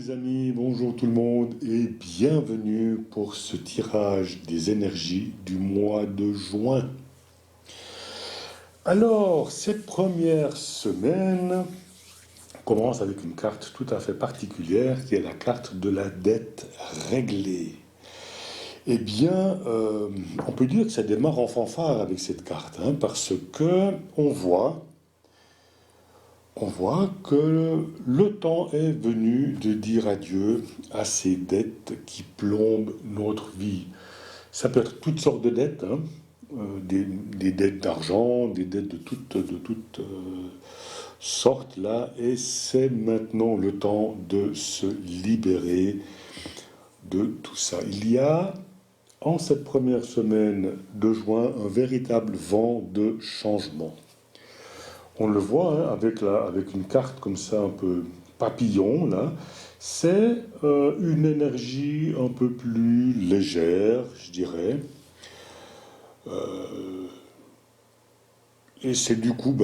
les amis, bonjour tout le monde et bienvenue pour ce tirage des énergies du mois de juin. Alors, cette première semaine commence avec une carte tout à fait particulière qui est la carte de la dette réglée. Eh bien, on peut dire que ça démarre en fanfare avec cette carte, parce que on voit que le temps est venu de dire adieu à ces dettes qui plombent notre vie. Ça peut être toutes sortes de dettes, des dettes d'argent, des dettes de toutes sortes là, et c'est maintenant le temps de se libérer de tout ça. Il y a en cette première semaine de juin un véritable vent de changement. On le voit avec une carte comme ça un peu papillon là. C'est une énergie un peu plus légère, je dirais. Et c'est du coup,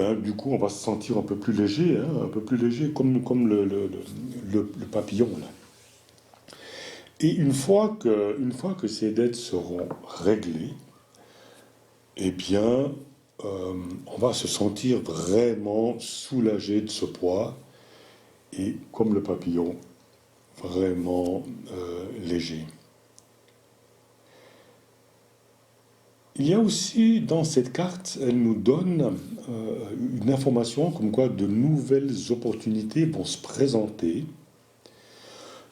on va se sentir un peu plus léger, un peu plus léger, comme le papillon là. Et une fois que ces dettes seront réglées, eh bien, on va se sentir vraiment soulagé de ce poids et, comme le papillon, vraiment léger. Il y a aussi dans cette carte, elle nous donne une information comme quoi de nouvelles opportunités vont se présenter,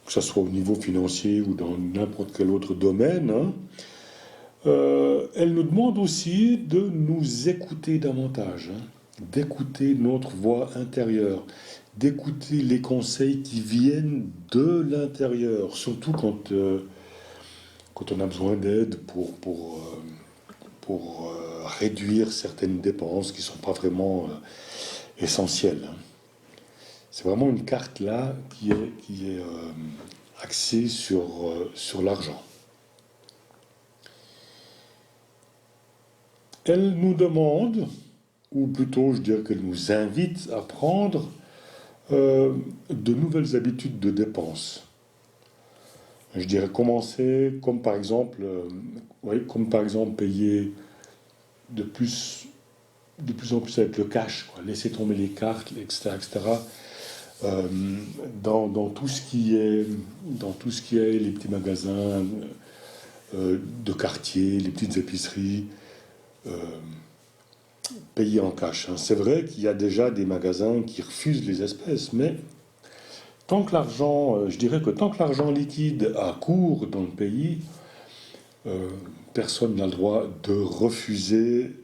que ce soit au niveau financier ou dans n'importe quel autre domaine. Elle nous demande aussi de nous écouter davantage, d'écouter notre voix intérieure, d'écouter les conseils qui viennent de l'intérieur, surtout quand on a besoin d'aide pour réduire certaines dépenses qui ne sont pas vraiment essentielles. C'est vraiment une carte là qui est axée sur l'argent. Elle nous demande, ou plutôt je dirais qu'elle nous invite à prendre de nouvelles habitudes de dépenses. Je dirais commencer comme par exemple, payer de plus en plus avec le cash, quoi. Laisser tomber les cartes, etc., etc. Dans tout ce qui est les petits magasins de quartier, les petites épiceries. Payer en cash. C'est vrai qu'il y a déjà des magasins qui refusent les espèces, mais je dirais que tant que l'argent liquide a cours dans le pays, personne n'a le droit de refuser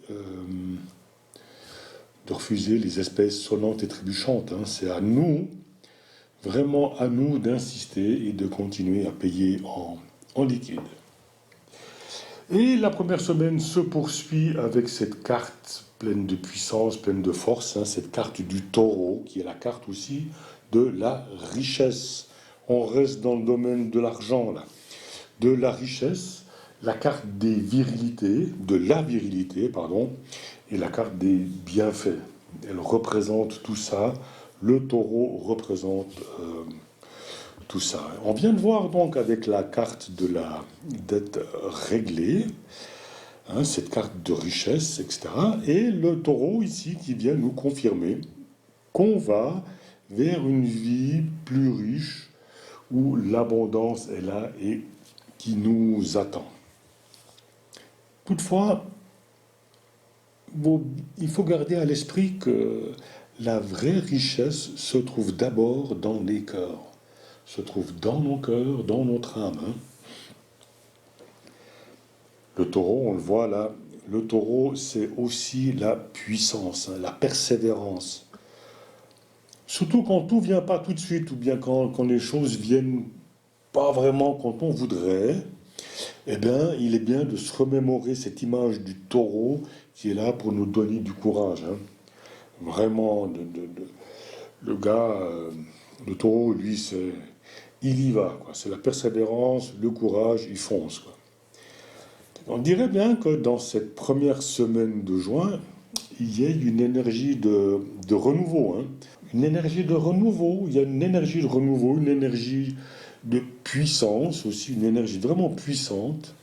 les espèces sonnantes et trébuchantes. C'est à nous, vraiment à nous, d'insister et de continuer à payer en liquide. Et la première semaine se poursuit avec cette carte pleine de puissance, pleine de force, cette carte du taureau, qui est la carte aussi de la richesse. On reste dans le domaine de l'argent, là. De la richesse, la carte des virilités, de la virilité, pardon, et la carte des bienfaits. Elle représente tout ça. Le taureau représente tout ça. On vient de voir donc avec la carte de la dette réglée, cette carte de richesse, etc. Et le taureau ici qui vient nous confirmer qu'on va vers une vie plus riche où l'abondance est là et qui nous attend. Toutefois, il faut garder à l'esprit que la vraie richesse se trouve d'abord dans les cœurs, se trouve dans nos cœurs, dans notre âme. Le taureau, on le voit là, le taureau, c'est aussi la puissance, la persévérance. Surtout quand tout vient pas tout de suite, ou bien quand les choses viennent pas vraiment quand on voudrait, eh bien, il est bien de se remémorer cette image du taureau qui est là pour nous donner du courage. Vraiment, le gars, le taureau, lui, il y va, quoi. C'est la persévérance, le courage, il fonce, quoi. On dirait bien que dans cette première semaine de juin, il y a une énergie de renouveau. une énergie de renouveau. Il y a une énergie de renouveau, une énergie de puissance aussi, une énergie vraiment puissante,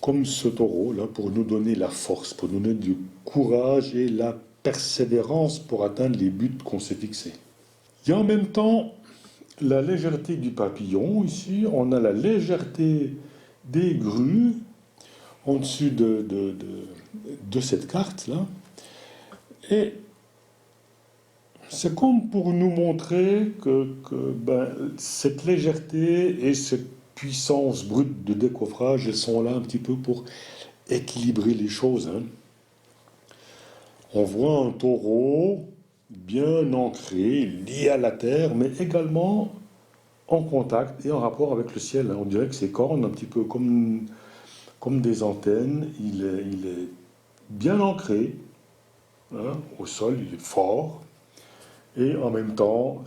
comme ce taureau, là, pour nous donner la force, pour nous donner du courage et la persévérance pour atteindre les buts qu'on s'est fixés. Il y a en même temps la légèreté du papillon, ici, on a la légèreté des grues, en dessus de cette carte-là, et c'est comme pour nous montrer que cette légèreté et cette puissance brute de décoffrage, elles sont là un petit peu pour équilibrer les choses, hein. On voit un taureau bien ancré, lié à la terre, mais également en contact et en rapport avec le ciel, hein. On dirait que ses cornes, un petit peu comme des antennes, il est bien ancré, hein, au sol, il est fort, et en même temps,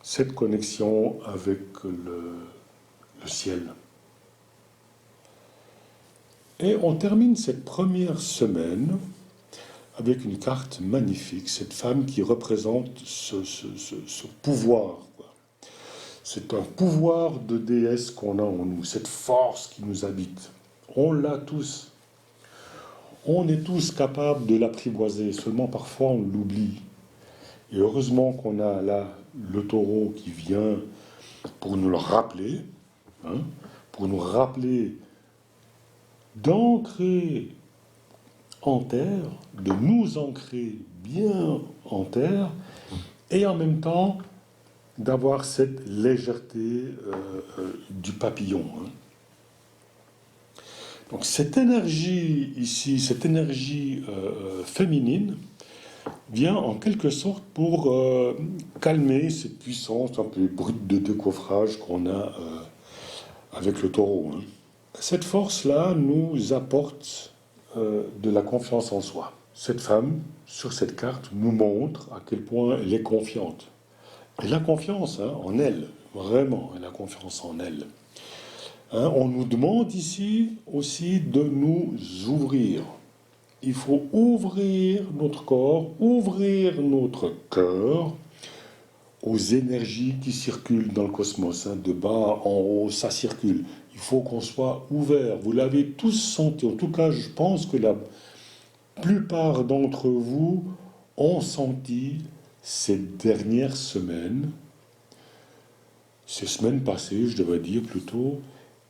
cette connexion avec le ciel. Et on termine cette première semaine avec une carte magnifique, cette femme qui représente ce pouvoir, quoi. C'est un pouvoir de déesse qu'on a en nous, cette force qui nous habite. On l'a tous. On est tous capables de l'apprivoiser, seulement parfois on l'oublie. Et heureusement qu'on a là le taureau qui vient pour nous le rappeler, hein, pour nous rappeler d'ancrer en terre, de nous ancrer bien en terre, et en même temps d'avoir cette légèreté du papillon, hein. Donc cette énergie ici, cette énergie féminine, vient en quelque sorte pour calmer cette puissance un peu brute de décoffrage qu'on a avec le taureau, hein. Cette force-là nous apporte de la confiance en soi. Cette femme, sur cette carte, nous montre à quel point elle est confiante. Elle a confiance, hein, en elle, vraiment, elle a confiance en elle. Hein, on nous demande ici aussi de nous ouvrir. Il faut ouvrir notre corps, ouvrir notre cœur aux énergies qui circulent dans le cosmos, hein, de bas en haut, ça circule. Il faut qu'on soit ouvert. Vous l'avez tous senti. En tout cas, je pense que la plupart d'entre vous ont senti ces dernières semaines, ces semaines passées, je devrais dire plutôt,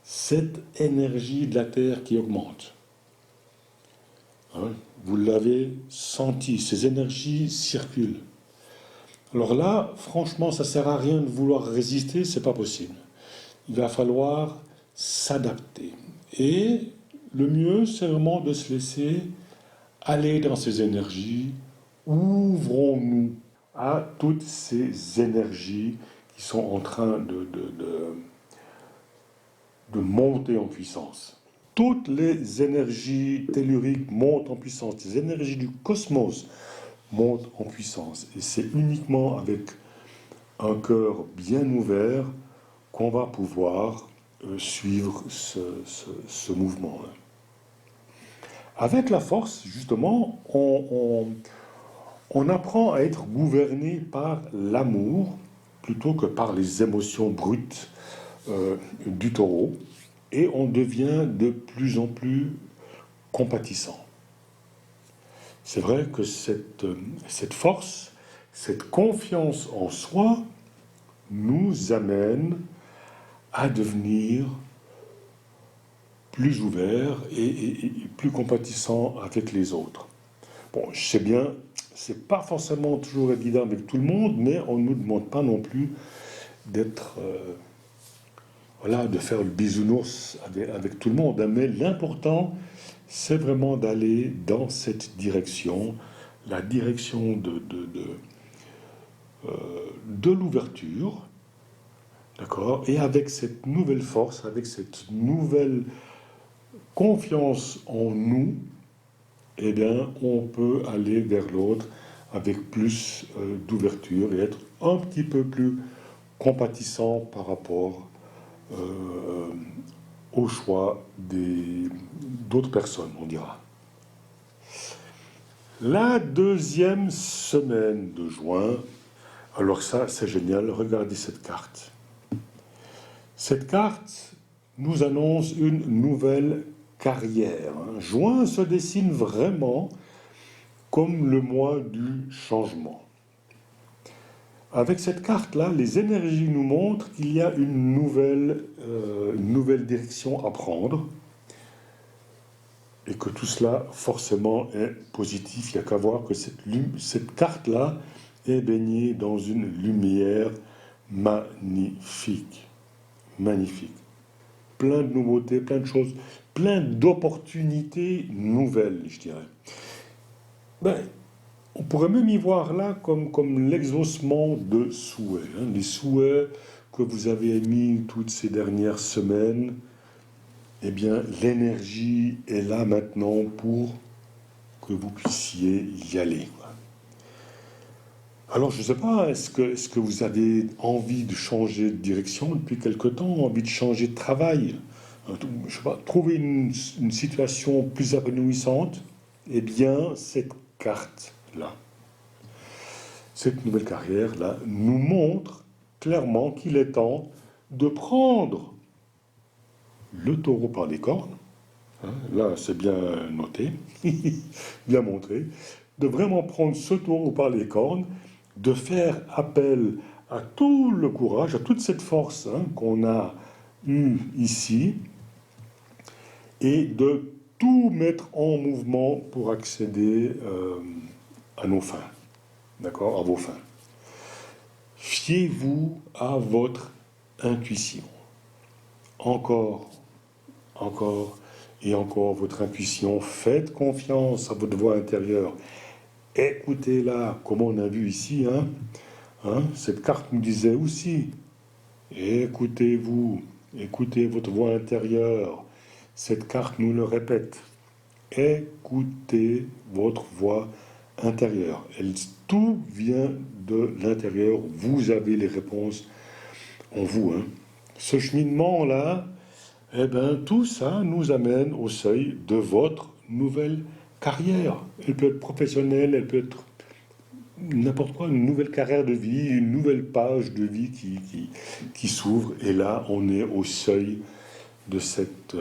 cette énergie de la Terre qui augmente. Hein, vous l'avez senti, ces énergies circulent. Alors là, franchement, ça ne sert à rien de vouloir résister, c'est pas possible. Il va falloir s'adapter. Et le mieux, c'est vraiment de se laisser aller dans ces énergies. Ouvrons-nous à toutes ces énergies qui sont en train de monter en puissance. Toutes les énergies telluriques montent en puissance, les énergies du cosmos montent en puissance. Et c'est uniquement avec un cœur bien ouvert qu'on va pouvoir suivre ce mouvement. Avec la force, justement, on apprend à être gouverné par l'amour plutôt que par les émotions brutes du taureau, et on devient de plus en plus compatissant. C'est vrai que cette force, cette confiance en soi nous amène à devenir plus ouverts et plus compatissants avec les autres. Bon, je sais bien, c'est pas forcément toujours évident avec tout le monde, mais on ne nous demande pas non plus d'être, voilà, de faire le bisounours avec tout le monde, hein. Mais l'important, c'est vraiment d'aller dans cette direction, la direction de l'ouverture, d'accord? Et avec cette nouvelle force, avec cette nouvelle confiance en nous, eh bien, on peut aller vers l'autre avec plus d'ouverture et être un petit peu plus compatissant par rapport au choix d'autres personnes, on dira. La deuxième semaine de juin, alors ça c'est génial, regardez cette carte. Cette carte nous annonce une nouvelle carrière. Juin se dessine vraiment comme le mois du changement. Avec cette carte-là, les énergies nous montrent qu'il y a une nouvelle direction à prendre et que tout cela, forcément, est positif. Il n'y a qu'à voir que cette carte-là est baignée dans une lumière magnifique. Magnifique. Plein de nouveautés, plein de choses, plein d'opportunités nouvelles, je dirais. Ben, on pourrait même y voir là comme l'exaucement de souhaits. Les souhaits que vous avez émis toutes ces dernières semaines, eh bien, l'énergie est là maintenant pour que vous puissiez y aller. Alors, je ne sais pas, est-ce que vous avez envie de changer de direction depuis quelque temps, envie de changer de travail, je sais pas, trouver une situation plus épanouissante? Eh bien, cette carte-là, cette nouvelle carrière-là, nous montre clairement qu'il est temps de prendre le taureau par les cornes. Là, c'est bien noté, bien montré, de vraiment prendre ce taureau par les cornes, de faire appel à tout le courage, à toute cette force qu'on a eue ici, et de tout mettre en mouvement pour accéder à nos fins, d'accord, à vos fins. Fiez-vous à votre intuition. Encore et encore votre intuition. Faites confiance à votre voix intérieure. Écoutez-la, comme on a vu ici. Cette carte nous disait aussi, écoutez-vous, écoutez votre voix intérieure. Cette carte nous le répète. Écoutez votre voix intérieure. Tout vient de l'intérieur. Vous avez les réponses en vous. Ce cheminement-là, eh bien, tout ça nous amène au seuil de votre nouvelle carrière. Elle peut être professionnelle, elle peut être n'importe quoi, une nouvelle carrière de vie, une nouvelle page de vie qui s'ouvre. Et là, on est au seuil de cette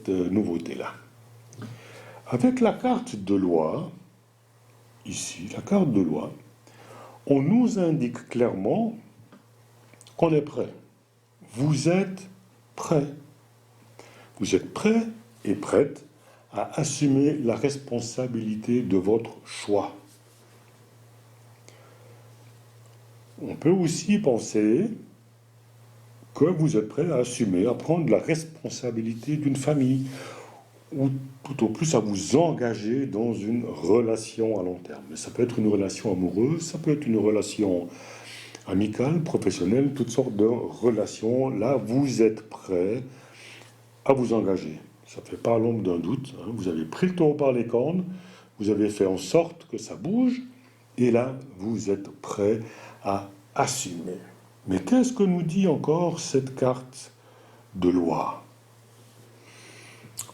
nouveauté-là. Avec la carte de loi, ici, la carte de loi, on nous indique clairement qu'on est prêt. Vous êtes prêt. Vous êtes prêt et prête à assumer la responsabilité de votre choix. On peut aussi penser que vous êtes prêt à assumer, à prendre la responsabilité d'une famille, ou tout au plus à vous engager dans une relation à long terme. Mais ça peut être une relation amoureuse, ça peut être une relation amicale, professionnelle, toutes sortes de relations. Là, vous êtes prêt à vous engager. Ça ne fait pas l'ombre d'un doute. Vous avez pris le taureau par les cornes, vous avez fait en sorte que ça bouge, et là, vous êtes prêt à assumer. Mais qu'est-ce que nous dit encore cette carte de loi?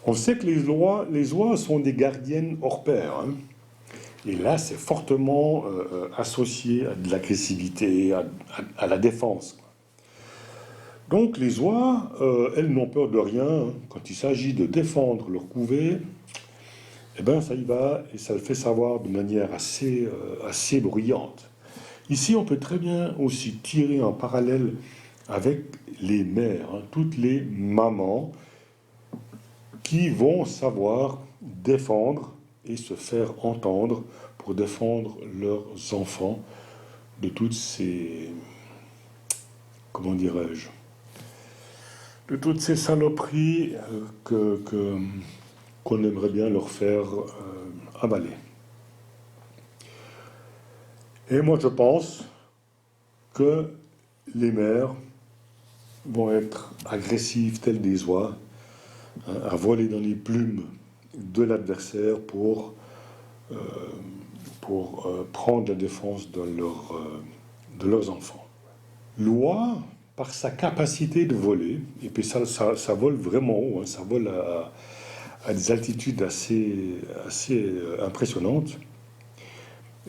On sait que les lois sont des gardiennes hors pair. Et là, c'est fortement associé à de l'agressivité, à la défense. Donc les oies, elles n'ont peur de rien. Quand il s'agit de défendre leur couvée, eh bien ça y va, et ça le fait savoir de manière assez bruyante. Ici, on peut très bien aussi tirer un parallèle avec les mères, toutes les mamans qui vont savoir défendre et se faire entendre pour défendre leurs enfants de toutes ces, comment dirais-je, de toutes ces saloperies qu'on aimerait bien leur faire avaler. Et moi je pense que les mères vont être agressives telles des oies, à voler dans les plumes de l'adversaire pour prendre la défense de leurs enfants. L'oie, par sa capacité de voler, et puis ça vole vraiment haut, ça vole à des altitudes assez impressionnantes,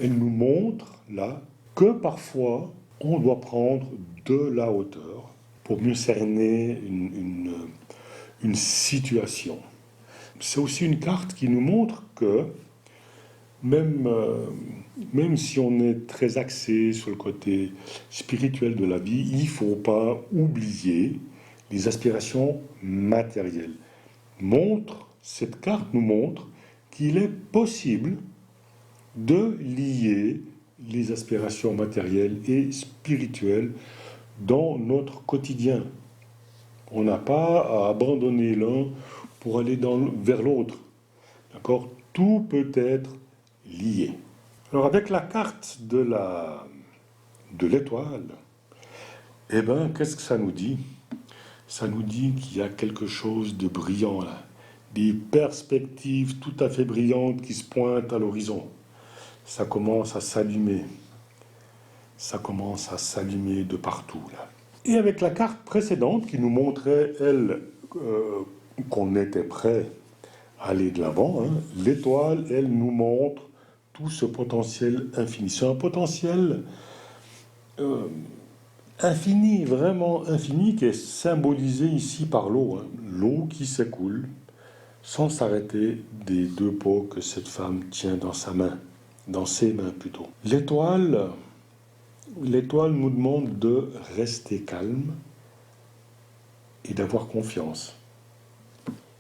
elle nous montre là que parfois on doit prendre de la hauteur pour mieux cerner une situation. C'est aussi une carte qui nous montre que même, même si on est très axé sur le côté spirituel de la vie, il ne faut pas oublier les aspirations matérielles. Cette carte nous montre qu'il est possible de lier les aspirations matérielles et spirituelles dans notre quotidien. On n'a pas à abandonner l'un pour aller vers l'autre. D'accord? Tout peut être lié. Alors avec la carte de l'étoile, eh ben, qu'est-ce que ça nous dit? Ça nous dit qu'il y a quelque chose de brillant là, des perspectives tout à fait brillantes qui se pointent à l'horizon. Ça commence à s'allumer. Ça commence à s'allumer de partout là. Et avec la carte précédente qui nous montrait, elle, qu'on était prêt à aller de l'avant, hein, l'étoile, elle nous montre tout ce potentiel infini. C'est un potentiel infini, vraiment infini, qui est symbolisé ici par l'eau. Hein. L'eau qui s'écoule sans s'arrêter des deux pots que cette femme tient dans sa main, dans ses mains plutôt. L'étoile nous demande de rester calme et d'avoir confiance.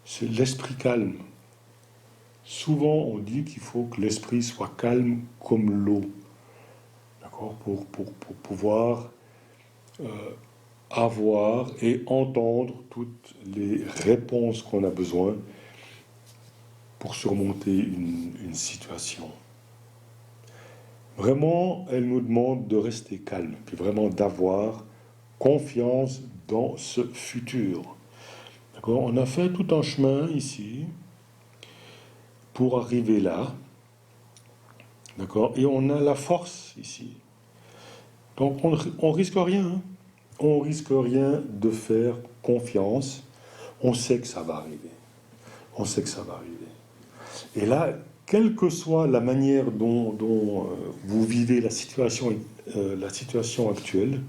C'est l'esprit calme. Souvent, on dit qu'il faut que l'esprit soit calme comme l'eau, d'accord, pour pouvoir avoir et entendre toutes les réponses qu'on a besoin pour surmonter une situation. Vraiment, elle nous demande de rester calme, puis vraiment d'avoir confiance dans ce futur. D'accord ? On a fait tout un chemin ici pour arriver là. D'accord ? Et on a la force ici. Donc on risque rien. Hein. On risque rien de faire confiance. On sait que ça va arriver. On sait que ça va arriver. Et là, quelle que soit la manière dont vous vivez la situation actuelle,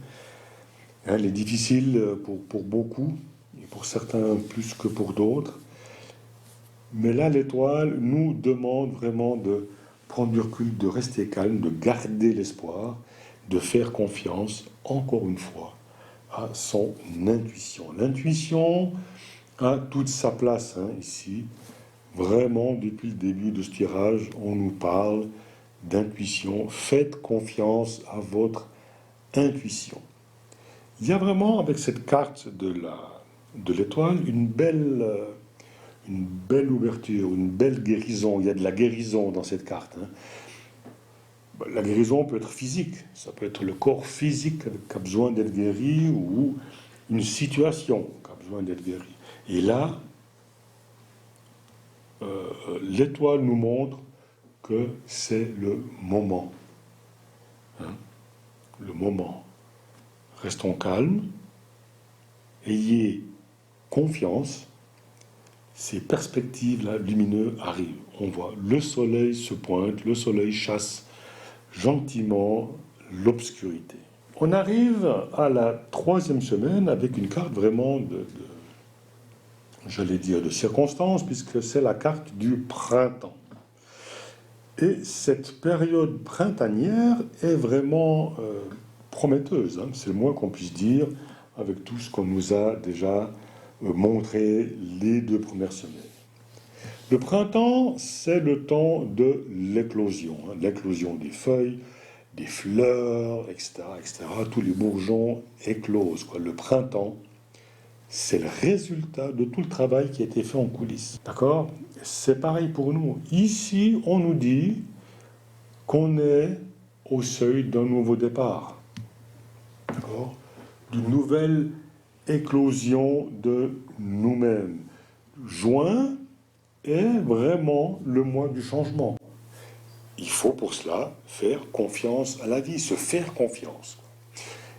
hein, elle est difficile pour beaucoup, et pour certains plus que pour d'autres. Mais là, l'étoile nous demande vraiment de prendre du recul, de rester calme, de garder l'espoir, de faire confiance, encore une fois, à son intuition. L'intuition a toute sa place hein, ici. Vraiment, depuis le début de ce tirage, on nous parle d'intuition. Faites confiance à votre intuition. Il y a vraiment, avec cette carte de l'étoile, une belle ouverture, une belle guérison. Il y a de la guérison dans cette carte. Hein. La guérison peut être physique. Ça peut être le corps physique qui a besoin d'être guéri ou une situation qui a besoin d'être guérie. Et là, l'étoile nous montre que c'est le moment. Hein, le moment. Restons calmes, ayez confiance, ces perspectives-là lumineuses arrivent. On voit le soleil se pointe, le soleil chasse gentiment l'obscurité. On arrive à la troisième semaine avec une carte vraiment j'allais dire de circonstance, puisque c'est la carte du printemps. Et cette période printanière est vraiment prometteuse, hein, c'est le moins qu'on puisse dire, avec tout ce qu'on nous a déjà montré les 2 premières semaines. Le printemps, c'est le temps de l'éclosion, hein, l'éclosion des feuilles, des fleurs, etc., etc. Tous les bourgeons éclosent, quoi. Le printemps, c'est le résultat de tout le travail qui a été fait en coulisses. D'accord ? C'est pareil pour nous. Ici, on nous dit qu'on est au seuil d'un nouveau départ. D'accord ? D'une nouvelle éclosion de nous-mêmes. Juin est vraiment le mois du changement. Il faut pour cela faire confiance à la vie, se faire confiance.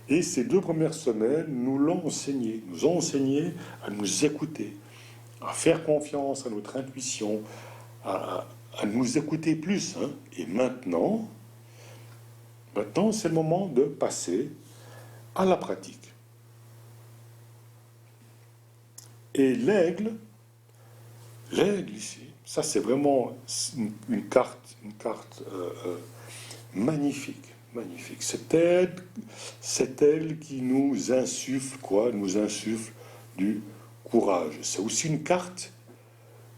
Et ces 2 premières semaines nous l'ont enseigné, nous ont enseigné à nous écouter, à faire confiance à notre intuition, à nous écouter plus. Hein. Et maintenant, c'est le moment de passer à la pratique. Et l'aigle ici, ça c'est vraiment une carte magnifique, magnifique. C'est elle qui nous insuffle quoi? Nous insuffle du courage. C'est aussi une carte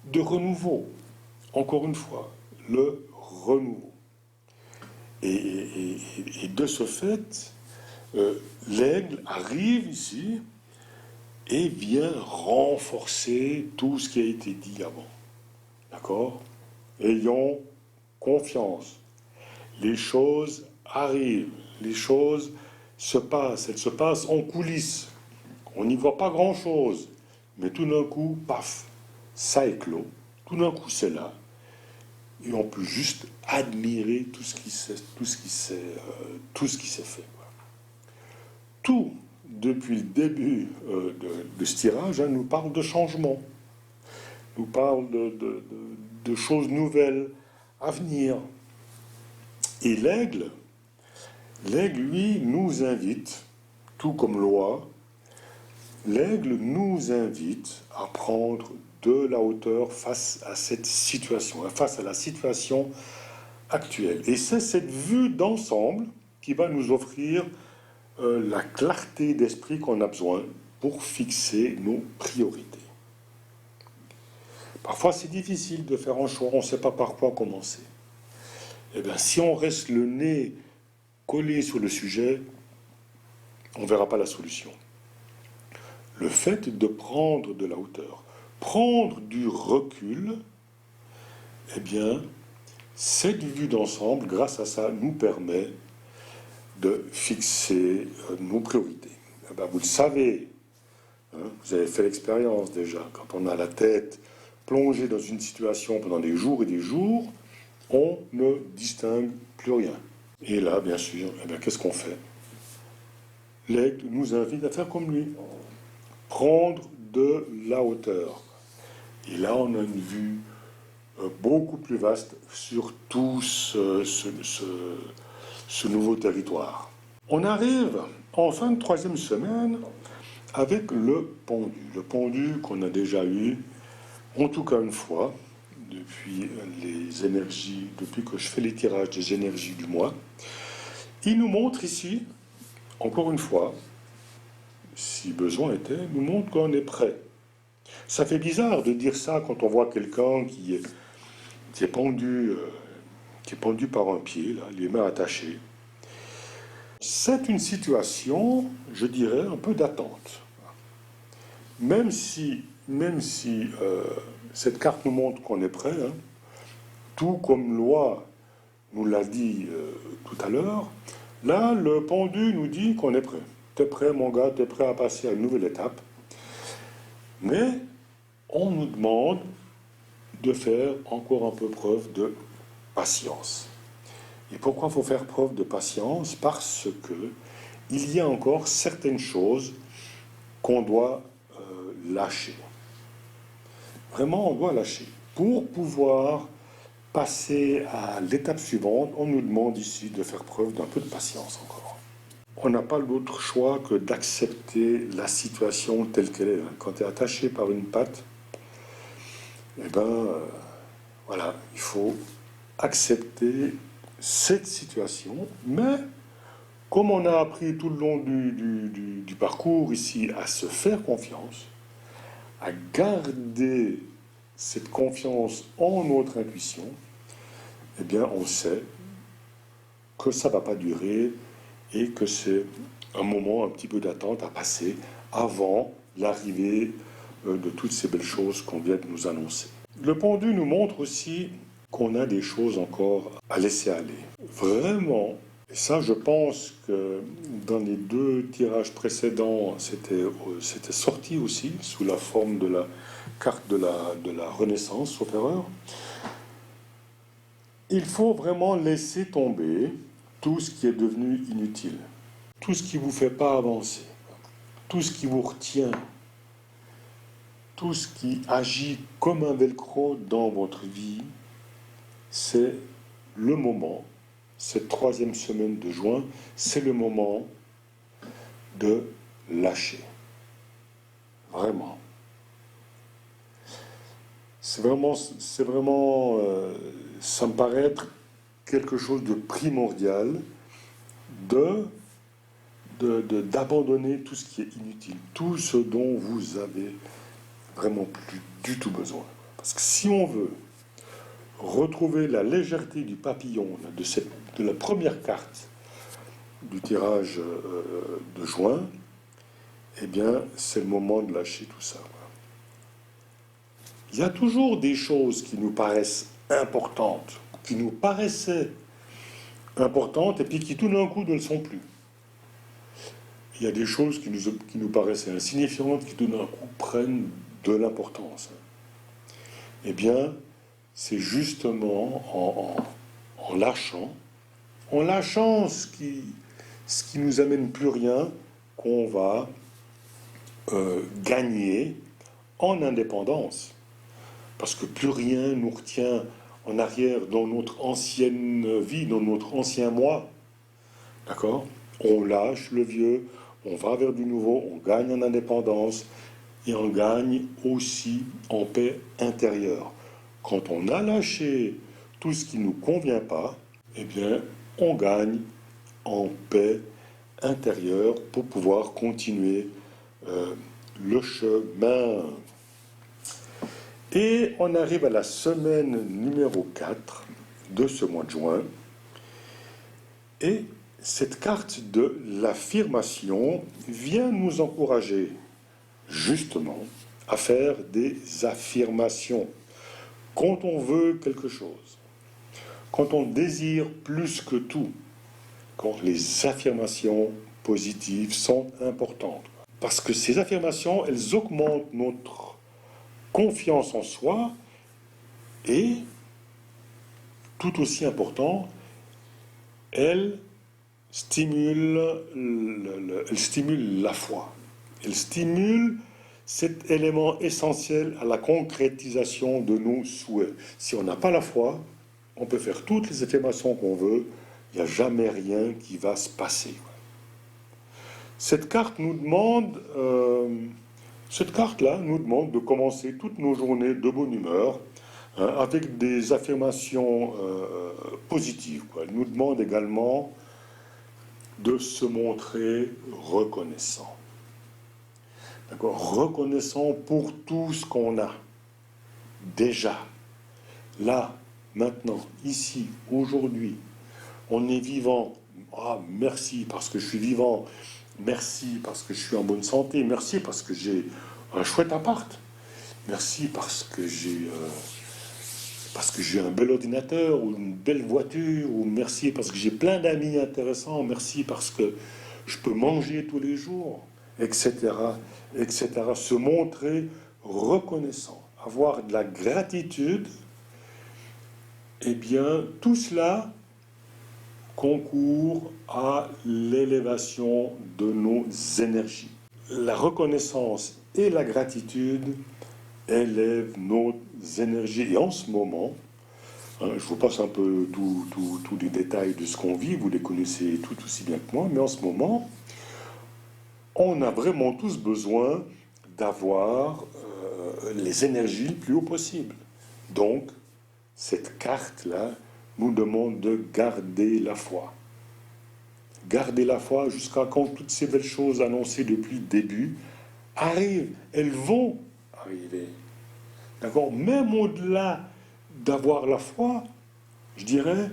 de renouveau. Encore une fois, le renouveau. Et de ce fait, l'aigle arrive ici et vient renforcer tout ce qui a été dit avant. D'accord? Ayons confiance. Les choses arrivent, les choses se passent, elles se passent en coulisses. On n'y voit pas grand-chose, mais tout d'un coup, paf, ça éclot. Tout d'un coup, c'est là. Et on peut juste admirer tout ce qui s'est fait. Tout, depuis le début de ce tirage, hein, nous parle de changement, nous parle de choses nouvelles à venir. Et l'aigle, lui, nous invite, tout comme l'oie, l'aigle nous invite à prendre de la hauteur face à cette situation, face à la situation actuelle. Et c'est cette vue d'ensemble qui va nous offrir la clarté d'esprit qu'on a besoin pour fixer nos priorités. Parfois, c'est difficile de faire un choix, on ne sait pas par quoi commencer. Eh bien, si on reste le nez collé sur le sujet, on ne verra pas la solution. Le fait de prendre de la hauteur, prendre du recul, eh bien, cette vue d'ensemble, grâce à ça, nous permet de fixer nos priorités. Eh bien, vous le savez, hein, vous avez fait l'expérience déjà, quand on a la tête plongée dans une situation pendant des jours et des jours, on ne distingue plus rien. Et là, bien sûr, eh bien, qu'est-ce qu'on fait? L'aigle nous invite à faire comme lui, prendre de la hauteur. Et là, on a une vue beaucoup plus vaste sur tout ce nouveau territoire. On arrive en fin de troisième semaine avec le pendu. Le pendu qu'on a déjà eu, en tout cas une fois, depuis que je fais les tirages des énergies du mois. Il nous montre ici, encore une fois, si besoin était, nous montre qu'on est prêt. Ça fait bizarre de dire ça quand on voit quelqu'un qui est pendu par un pied, là, les mains attachées. C'est une situation, je dirais, un peu d'attente. Même si cette carte nous montre qu'on est prêt, hein, tout comme loi nous l'a dit tout à l'heure, là, le pendu nous dit qu'on est prêt. T'es prêt, mon gars, t'es prêt à passer à une nouvelle étape. Mais on nous demande de faire encore un peu preuve de patience. Et pourquoi il faut faire preuve de patience? Parce que il y a encore certaines choses qu'on doit lâcher. Vraiment, on doit lâcher. Pour pouvoir passer à l'étape suivante, on nous demande ici de faire preuve d'un peu de patience encore. On n'a pas d'autre choix que d'accepter la situation telle qu'elle est. Quand tu es attaché par une patte, eh ben, voilà, il faut accepter cette situation, mais comme on a appris tout le long du parcours ici à se faire confiance, à garder cette confiance en notre intuition, eh bien on sait que ça ne va pas durer et que c'est un moment, un petit peu d'attente à passer avant l'arrivée de toutes ces belles choses qu'on vient de nous annoncer. Le pendu nous montre aussi qu'on a des choses encore à laisser aller. Vraiment, et ça je pense que dans les deux tirages précédents, c'était sorti aussi sous la forme de la carte de la Renaissance, sauf erreur. Il faut vraiment laisser tomber tout ce qui est devenu inutile, tout ce qui ne vous fait pas avancer, tout ce qui vous retient, tout ce qui agit comme un velcro dans votre vie, c'est le moment, cette troisième semaine de juin, c'est le moment de lâcher. Vraiment. C'est vraiment, ça me paraît être quelque chose de primordial d'abandonner tout ce qui est inutile, tout ce dont vous avez vraiment plus du tout besoin. Parce que si on veut retrouver la légèreté du papillon de la première carte du tirage de juin, eh bien, c'est le moment de lâcher tout ça. Il y a toujours des choses qui nous paraissent importantes, qui nous paraissaient importantes, et puis qui tout d'un coup ne le sont plus. Il y a des choses qui nous paraissaient insignifiantes, qui tout d'un coup prennent de l'importance. Eh bien, c'est justement en lâchant ce qui nous amène plus rien, qu'on va gagner en indépendance. Parce que plus rien nous retient en arrière dans notre ancienne vie, dans notre ancien moi. D'accord? On lâche le vieux, on va vers du nouveau, on gagne en indépendance et on gagne aussi en paix intérieure. Quand on a lâché tout ce qui ne nous convient pas, eh bien, on gagne en paix intérieure pour pouvoir continuer le chemin. Et on arrive à la semaine numéro 4 de ce mois de juin. Et cette carte de l'affirmation vient nous encourager justement à faire des affirmations. Quand on veut quelque chose, quand on désire plus que tout, quand les affirmations positives sont importantes. Parce que ces affirmations, elles augmentent notre confiance en soi et, tout aussi important, elles stimulent la foi. Elles stimulent cet élément essentiel à la concrétisation de nos souhaits. Si on n'a pas la foi, on peut faire toutes les affirmations qu'on veut, il n'y a jamais rien qui va se passer. Cette carte-là nous demande de commencer toutes nos journées de bonne humeur, avec des affirmations positives. Elle nous demande également de se montrer reconnaissant. D'accord ? Reconnaissant pour tout ce qu'on a. Déjà, là, maintenant, ici, aujourd'hui, on est vivant. Ah, merci parce que je suis vivant. Merci parce que je suis en bonne santé. Merci parce que j'ai un chouette appart. Merci parce que j'ai un bel ordinateur ou une belle voiture. Ou merci parce que j'ai plein d'amis intéressants. Merci parce que je peux manger tous les jours, etc., etc. Se montrer reconnaissant, avoir de la gratitude. Eh bien, tout cela concourt à l'élévation de nos énergies. La reconnaissance et la gratitude élèvent nos énergies. Et en ce moment, je vous passe un peu tous les détails de ce qu'on vit, vous les connaissez tout aussi bien que moi, mais en ce moment, on a vraiment tous besoin d'avoir les énergies le plus haut possible. Donc, cette carte-là nous demande de garder la foi. Garder la foi jusqu'à quand toutes ces belles choses annoncées depuis le début arrivent. Elles vont arriver. D'accord ? Même au-delà d'avoir la foi, je dirais,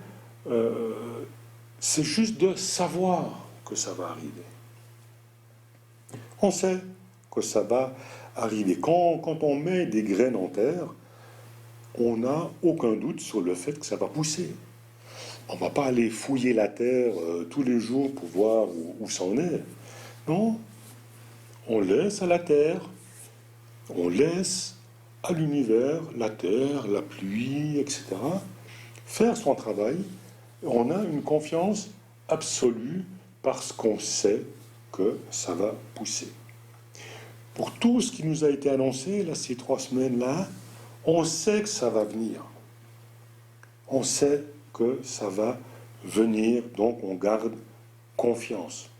c'est juste de savoir que ça va arriver. On sait que ça va arriver. Quand on met des graines en terre, on n'a aucun doute sur le fait que ça va pousser. On ne va pas aller fouiller la terre tous les jours pour voir où ça en est. Non, on laisse à la terre, on laisse à l'univers, la terre, la pluie, etc., faire son travail. On a une confiance absolue parce qu'on sait que ça va pousser. pour tout ce qui nous a été annoncé, là, ces 3 semaines-là, on sait que ça va venir. On sait que ça va venir, donc on garde confiance.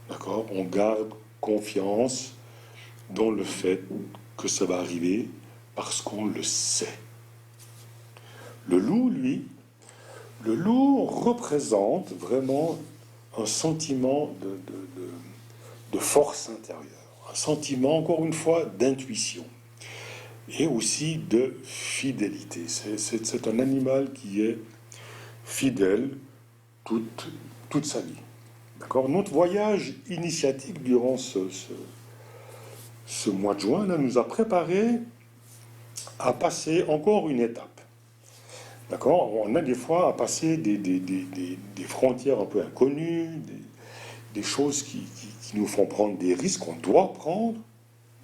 D'accord? On garde confiance dans le fait que ça va arriver parce qu'on le sait. Le loup, lui, le loup représente vraiment un sentiment de force intérieure, un sentiment, encore une fois, d'intuition et aussi de fidélité. C'est un animal qui est fidèle toute sa vie. D'accord? Notre voyage initiatique durant ce mois de juin là, nous a préparé à passer encore une étape. D'accord? On a des fois à passer des frontières un peu inconnues, des choses qui nous font prendre des risques qu'on doit prendre,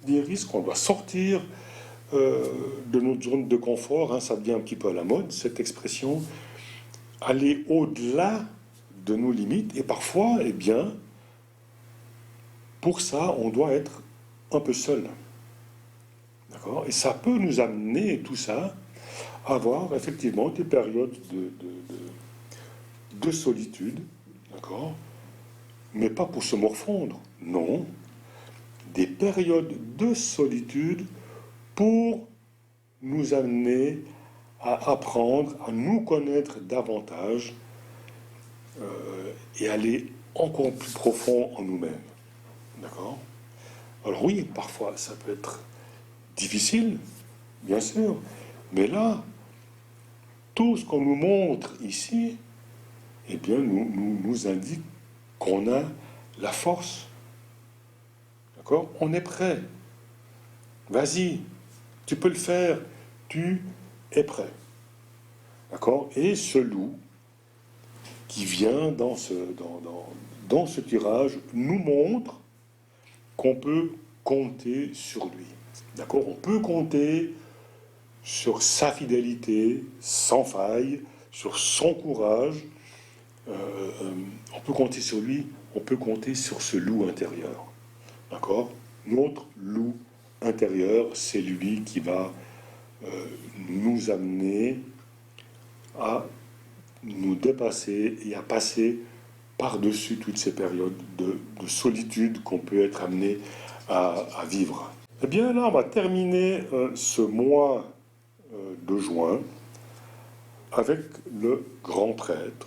des risques qu'on doit sortir de notre zone de confort. Hein, ça devient un petit peu à la mode, cette expression. Aller au-delà de nos limites. Et parfois, eh bien, pour ça, on doit être un peu seul. D'accord? Et ça peut nous amener, tout ça, à avoir effectivement des périodes de solitude. D'accord? Mais pas pour se morfondre. Non. Des périodes de solitude pour nous amener à apprendre, à nous connaître davantage et aller encore plus profond en nous-mêmes. D'accord? Alors oui, parfois ça peut être difficile, bien sûr, mais là, tout ce qu'on nous montre ici, eh bien, nous indique qu'on a la force. D'accord? On est prêt. Vas-y, tu peux le faire. Tu es prêt. D'accord? Et ce loup qui vient dans ce tirage nous montre qu'on peut compter sur lui. D'accord? On peut compter sur sa fidélité sans faille, sur son courage. On peut compter sur lui, on peut compter sur ce loup intérieur. D'accord? Notre loup intérieur, c'est lui qui va nous amener à nous dépasser et à passer par-dessus toutes ces périodes de solitude qu'on peut être amené à vivre. Eh bien là, on va terminer ce mois de juin avec le grand prêtre,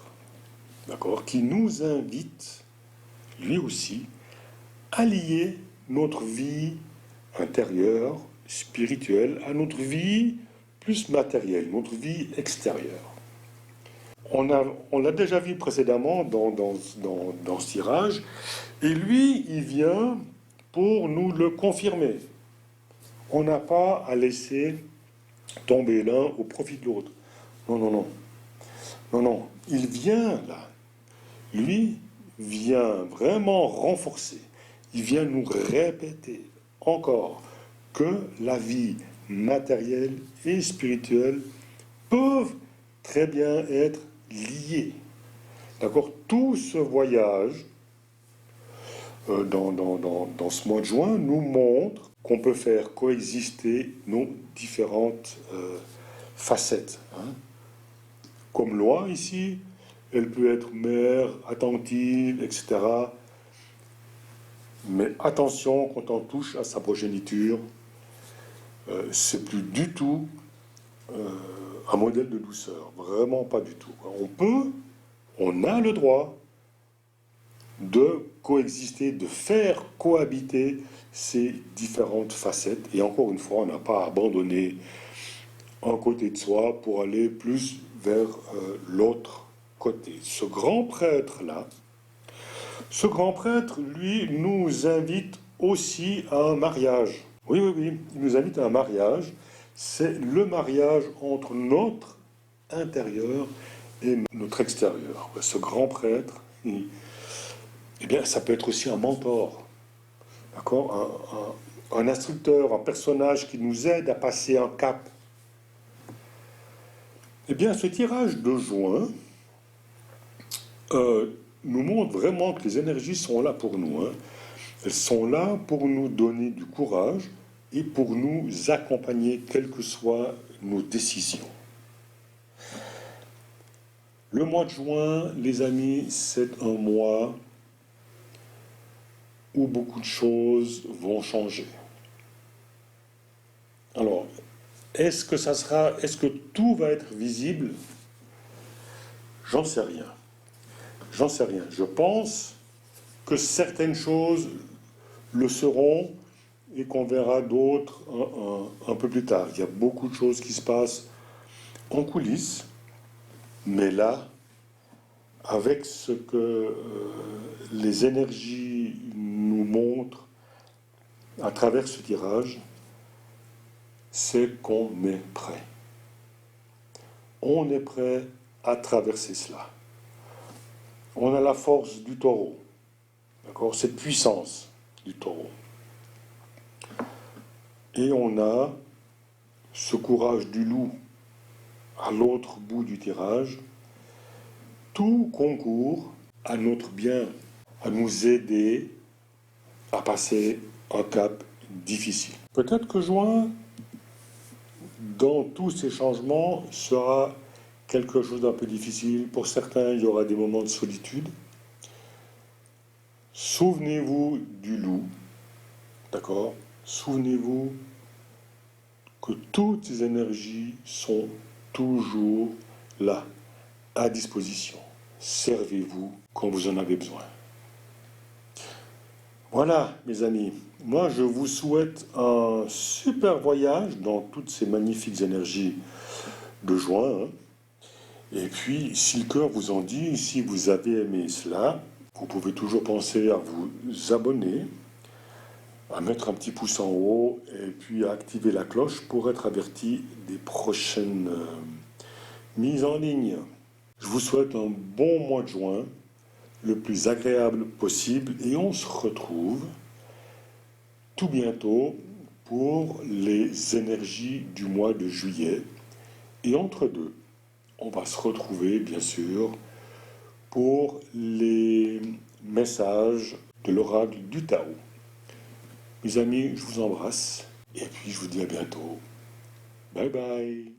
d'accord, qui nous invite, lui aussi, à lier notre vie intérieure, spirituelle, à notre vie plus matérielle, notre vie extérieure. On l'a déjà vu précédemment dans ce tirage, et lui, il vient pour nous le confirmer. On n'a pas à laisser tomber l'un au profit de l'autre. Non, non, non. Non, non. Il vient là. Lui vient vraiment renforcer. Il vient nous répéter encore que la vie matérielle et spirituelle peuvent très bien être liées. D'accord? Tout ce voyage dans ce mois de juin nous montre qu'on peut faire coexister nos différentes facettes. Hein. Comme loi ici, elle peut être mère, attentive, etc. Mais attention, quand on touche à sa progéniture, c'est plus du tout un modèle de douceur. Vraiment pas du tout. On a le droit de coexister, de faire cohabiter ces différentes facettes. Et encore une fois, on n'a pas à abandonner un côté de soi pour aller plus vers l'autre côté. Ce grand prêtre-là, lui, nous invite aussi à un mariage. Oui, oui, oui, il nous invite à un mariage. C'est le mariage entre notre intérieur et notre extérieur. Ce grand prêtre, eh bien, ça peut être aussi un mentor, d'accord, un instructeur, un personnage qui nous aide à passer un cap. Eh bien, ce tirage de juin nous montre vraiment que les énergies sont là pour nous. Hein. Elles sont là pour nous donner du courage et pour nous accompagner, quelles que soient nos décisions. Le mois de juin, les amis, c'est un mois où beaucoup de choses vont changer. Alors, est-ce que tout va être visible? J'en sais rien. J'en sais rien. Je pense que certaines choses le seront et qu'on verra d'autres un peu plus tard. Il y a beaucoup de choses qui se passent en coulisses, mais là, avec ce que les énergies nous montrent à travers ce tirage, c'est qu'on est prêt. On est prêt à traverser cela. On a la force du taureau, d'accord, cette puissance du taureau. Et on a ce courage du loup à l'autre bout du tirage. Tout concourt à notre bien, à nous aider à passer un cap difficile. Peut-être que juin, dans tous ces changements, sera quelque chose d'un peu difficile. Pour certains, il y aura des moments de solitude. Souvenez-vous du loup, d'accord? Souvenez-vous que toutes ces énergies sont toujours là, à disposition. Servez-vous quand vous en avez besoin. Voilà, mes amis. Moi, je vous souhaite un super voyage dans toutes ces magnifiques énergies de juin. Et puis, si le cœur vous en dit, si vous avez aimé cela, vous pouvez toujours penser à vous abonner, à mettre un petit pouce en haut et puis à activer la cloche pour être averti des prochaines mises en ligne. Je vous souhaite un bon mois de juin, le plus agréable possible, et on se retrouve tout bientôt pour les énergies du mois de juillet. Et entre deux, on va se retrouver, bien sûr, pour les messages de l'oracle du Tao. Mes amis, je vous embrasse et puis je vous dis à bientôt. Bye bye.